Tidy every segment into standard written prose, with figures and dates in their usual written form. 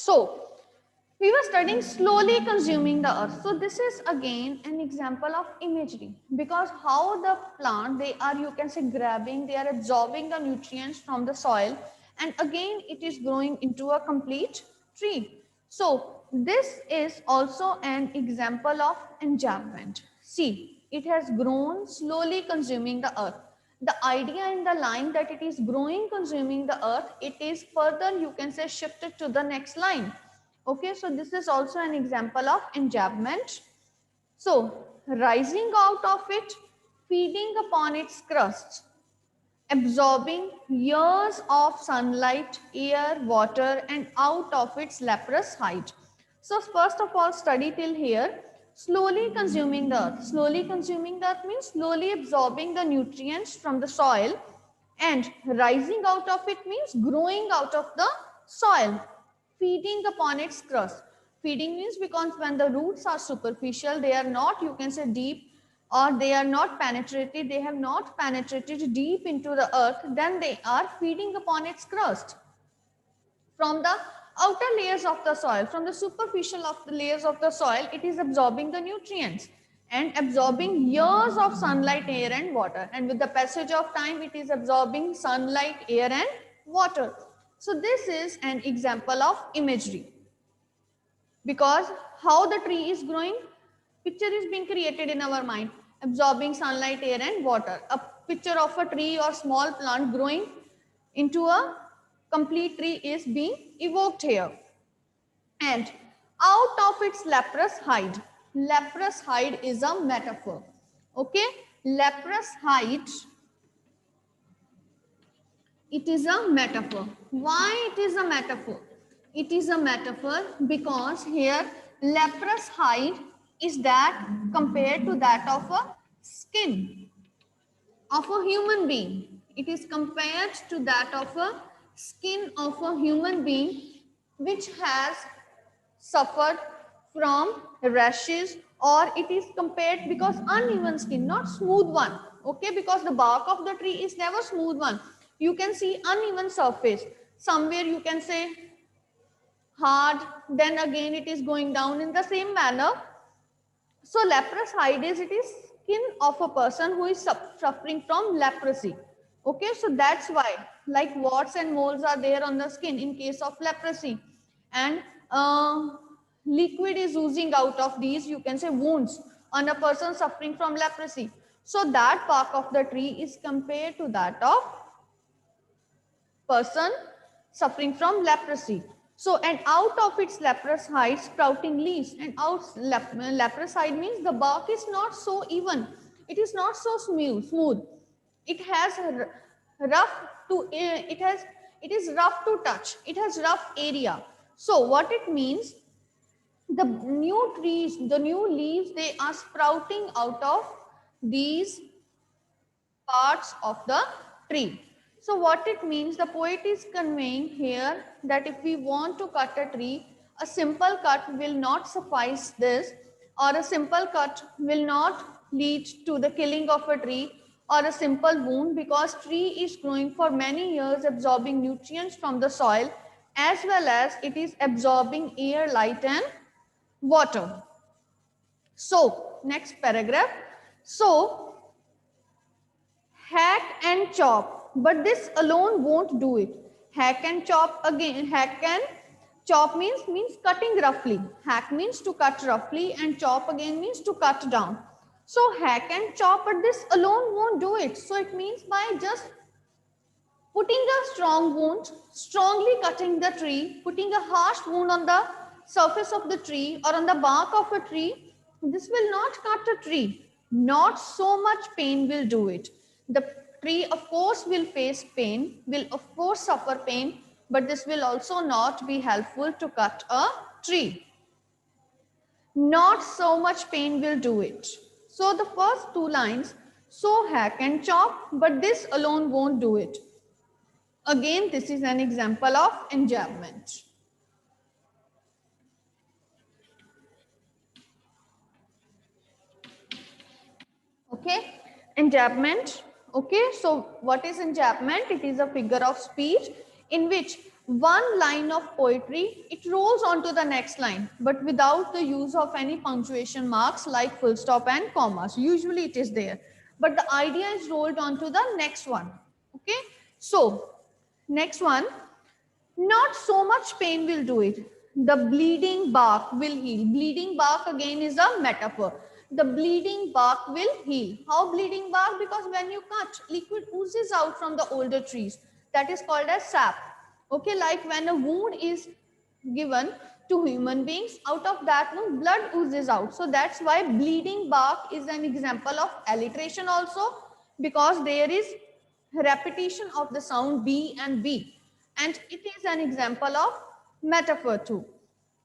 So we were studying slowly consuming the earth. So this is again an example of imagery, because how the plant, they are, you can say, grabbing, they are absorbing the nutrients from the soil, and again it is growing into a complete tree. So this is also an example of enjambment. See, it has grown slowly consuming the earth. The idea in the line that it is growing consuming the earth, it is further, you can say, shifted to the next line. Okay, so this is also an example of enjambment. So rising out of it, feeding upon its crust, absorbing years of sunlight, air, water, and out of its leprous hide. So first of all, study till here. Slowly consuming the earth. Slowly consuming the earth means slowly absorbing the nutrients from the soil, and rising out of it means growing out of the soil, feeding upon its crust. Feeding means because when the roots are superficial, they are not, you can say, deep, or they are not penetrated, they have not penetrated deep into the earth, then they are feeding upon its crust. From the outer layers of the soil, from the superficial of the layers of the soil, it is absorbing the nutrients and absorbing years of sunlight, air and water. And with the passage of time, it is absorbing sunlight, air and water. So this is an example of imagery, because how the tree is growing, picture is being created in our mind, absorbing sunlight, air and water. A picture of a tree or small plant growing into a complete tree is being evoked here. And out of its leprous hide, leprous hide is a metaphor. Okay, leprous hide, it is a metaphor. Why it is a metaphor? It is a metaphor because here leprous hide is that compared to that of a skin of a human being. It is compared to that of a skin of a human being which has suffered from rashes, or it is compared because uneven skin, not smooth one. Okay, because the bark of the tree is never smooth one. You can see uneven surface. Somewhere you can say hard, then again it is going down in the same manner. So leprous hide is, it is skin of a person who is suffering from leprosy. Okay, so that's why like warts and moles are there on the skin in case of leprosy, and liquid is oozing out of these, you can say, wounds on a person suffering from leprosy. So that bark of the tree is compared to that of person suffering from leprosy. So, and out of its leprous hide sprouting leaves, and out leprous hide means the bark is not so even, it is not so smooth. It has rough to it is rough to touch, it has rough area. So what it means, the new trees, the new leaves, they are sprouting out of these parts of the tree. So what it means, the poet is conveying here that if we want to cut a tree, a simple cut will not suffice this, or a simple cut will not lead to the killing of a tree, or a simple wound, because tree is growing for many years, absorbing nutrients from the soil, as well as it is absorbing air, light and water. So next paragraph. So hack and chop, but this alone won't do it. Hack and chop, again, hack and chop means cutting roughly. Hack means to cut roughly, and chop again means to cut down. So hack and chop, but this alone won't do it. So it means by just putting a strong wound, strongly cutting the tree, putting a harsh wound on the surface of the tree or on the bark of a tree, this will not cut a tree. Not so much pain will do it. The tree, of course, will face pain, will of course suffer pain, but this will also not be helpful to cut a tree. Not so much pain will do it. So the first two lines, so hack and chop, but this alone won't do it. Again, this is an example of enjambment. Okay, enjambment. Okay, so what is enjambment? It is a figure of speech in which one line of poetry, it rolls onto the next line, but without the use of any punctuation marks like full stop and commas. Usually it is there, but the idea is rolled onto the next one. Okay, so next one, not so much pain will do it. The bleeding bark will heal. Bleeding bark again is a metaphor. The bleeding bark will heal. How bleeding bark? Because when you cut, liquid oozes out from the older trees. That is called as sap. Okay, like when a wound is given to human beings, out of that wound, blood oozes out. So that's why bleeding bark is an example of alliteration also, because there is repetition of the sound B and B. And it is an example of metaphor too.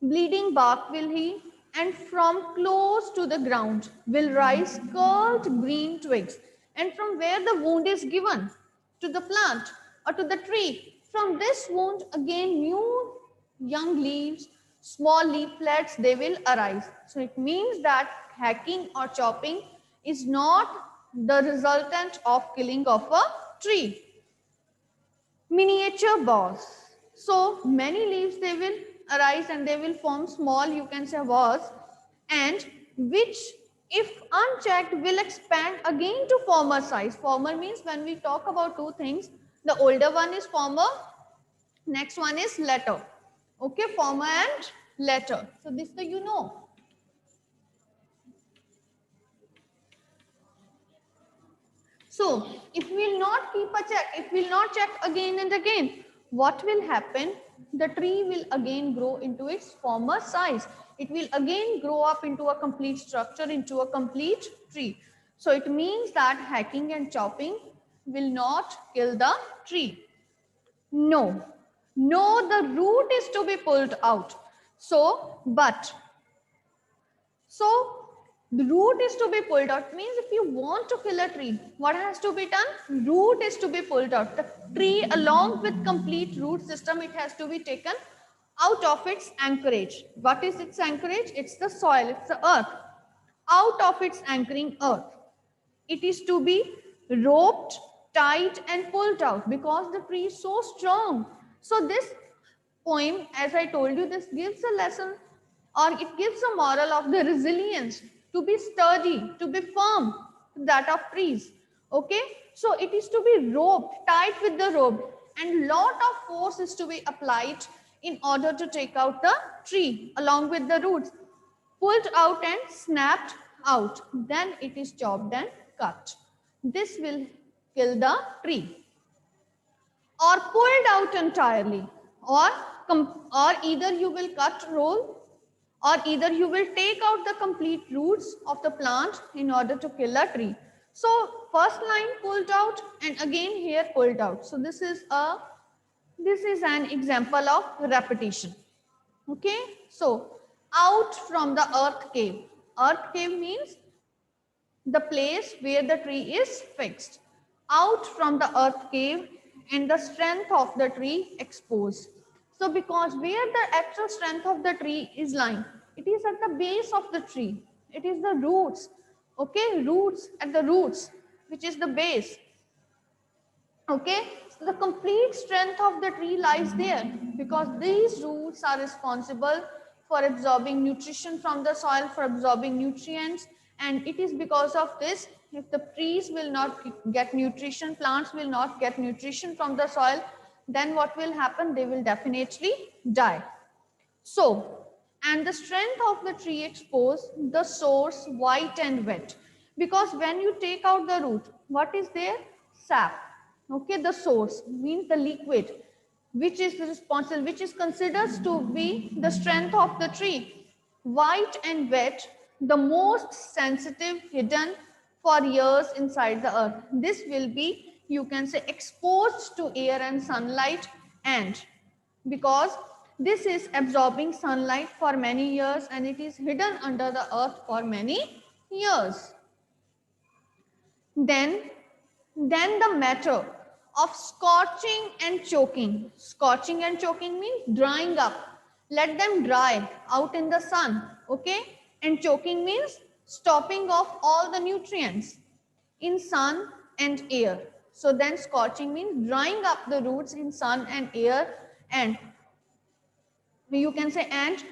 Bleeding bark will heal, and from close to the ground will rise curled green twigs. And from where the wound is given to the plant or to the tree, from this wound again new young leaves, small leaflets, they will arise. So it means that hacking or chopping is not the resultant of killing of a tree. Miniature boughs. So many leaves they will arise and they will form small, you can say, boughs, and which if unchecked will expand again to former size. Former means when we talk about two things, the older one is former, next one is later. Okay, former and later. So this the you know. So if we will not keep a check, if we will not check again and again, what will happen? The tree will again grow into its former size. It will again grow up into a complete structure, into a complete tree. So it means that hacking and chopping will not kill the tree. No, no, the root is to be pulled out. So the root is to be pulled out. Means if you want to kill a tree, what has to be done? Root is to be pulled out. The tree along with complete root system, it has to be taken out of its anchorage. What is its anchorage? It's the soil, it's the earth. Out of its anchoring earth. It is to be roped, tied and pulled out because the tree is so strong. So this poem, as I told you, this gives a lesson or it gives a moral of the resilience to be sturdy, to be firm, that of trees. Okay, so it is to be roped, tied with the rope, and lot of force is to be applied in order to take out the tree along with the roots, pulled out and snapped out. Then it is chopped and cut. This will kill the tree. Or pulled out entirely, or either you will cut roll, or either you will take out the complete roots of the plant in order to kill a tree. So first line pulled out and again here pulled out. So this is an example of repetition. Okay, so out from the earth cave. Earth cave means the place where the tree is fixed. Out from the earth cave and the strength of the tree exposed. So because where the actual strength of the tree is lying, it is at the base of the tree. It is the roots. Okay, roots at the roots, which is the base. Okay, so the complete strength of the tree lies there because these roots are responsible for absorbing nutrition from the soil, for absorbing nutrients, and it is because of this, if the trees will not get nutrition, plants will not get nutrition from the soil, then what will happen? They will definitely die. So, and the strength of the tree exposed, the source white and wet, because when you take out the root, what is there? Sap. Okay, the source means the liquid, which is responsible, which is considered to be the strength of the tree. White and wet, the most sensitive, hidden for years inside the earth. This will be, you can say, exposed to air and sunlight, and because this is absorbing sunlight for many years and it is hidden under the earth for many years. Then the matter of scorching and choking. Scorching and choking means drying up. Let them dry out in the sun. Okay. And choking means stopping off all the nutrients in sun and air. So then scorching means drying up the roots in sun and air and you can say and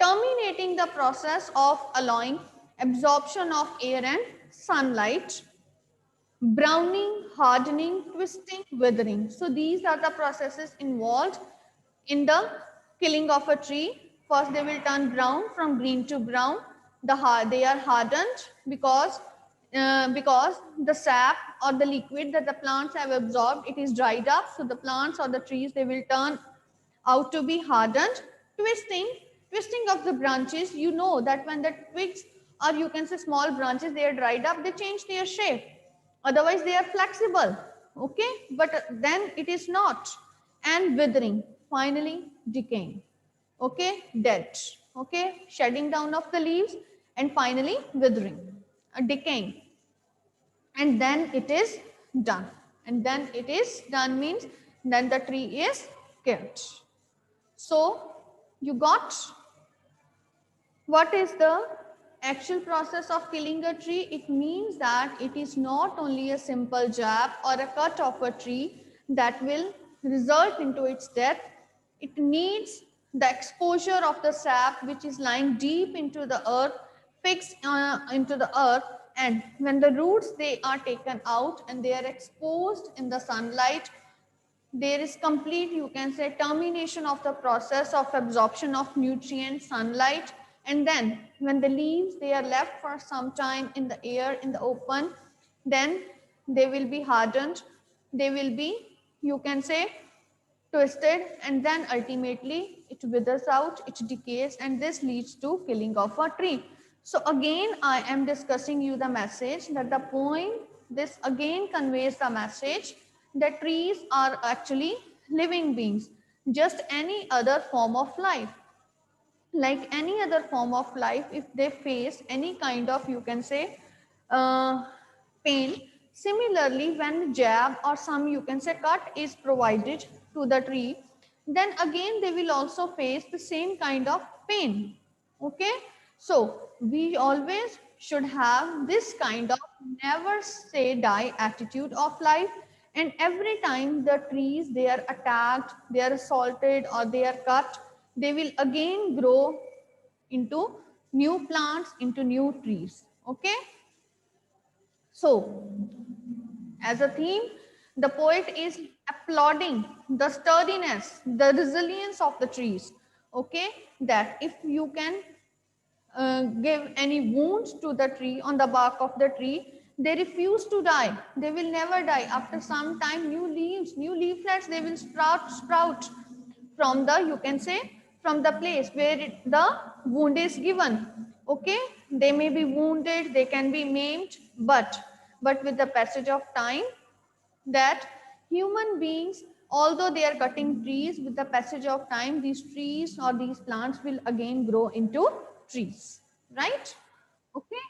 terminating the process of allowing absorption of air and sunlight, browning, hardening, twisting, withering. So these are the processes involved in the killing of a tree. First, they will turn brown from green to brown. They are hardened because the sap or the liquid that the plants have absorbed, it is dried up. So the plants or the trees, they will turn out to be hardened. Twisting of the branches. You know that when the twigs or you can say small branches, they are dried up, they change their shape. Otherwise, they are flexible. Okay, but then it is not. And withering, finally decaying. Okay, dead. Okay, shedding down of the leaves and finally withering, decaying. And then it is done. And then it is done means then the tree is killed. So you got what is the actual process of killing a tree? It means that it is not only a simple jab or a cut of a tree that will result into its death. It needs the exposure of the sap which is lying deep into the earth, fixed into the earth, and when the roots they are taken out and they are exposed in the sunlight, there is complete, you can say, termination of the process of absorption of nutrients, sunlight, and then when the leaves they are left for some time in the air, in the open, then they will be hardened, they will be, you can say, twisted, and then ultimately it withers out, it decays, and this leads to killing of a tree. So again, I am discussing you the message that the poem, this again conveys the message that trees are actually living beings, just any other form of life. Like any other form of life, if they face any kind of, you can say, uh, pain, similarly when jab or some, you can say, cut is provided to the tree, then again they will also face the same kind of pain. Okay, so we always should have this kind of never say die attitude of life, and every time the trees they are attacked, they are assaulted or they are cut, they will again grow into new plants, into new trees. Okay, so as a theme, the poet is applauding the sturdiness, the resilience of the trees. Okay, that if you can give any wounds to the tree, on the bark of the tree, they refuse to die, they will never die. After some time, new leaves, new leaflets, they will sprout from the, you can say, from the place where the wound is given. Okay, they may be wounded, they can be maimed, but with the passage of time, that human beings, although they are cutting trees, with the passage of time, these trees or these plants will again grow into trees, right? Okay,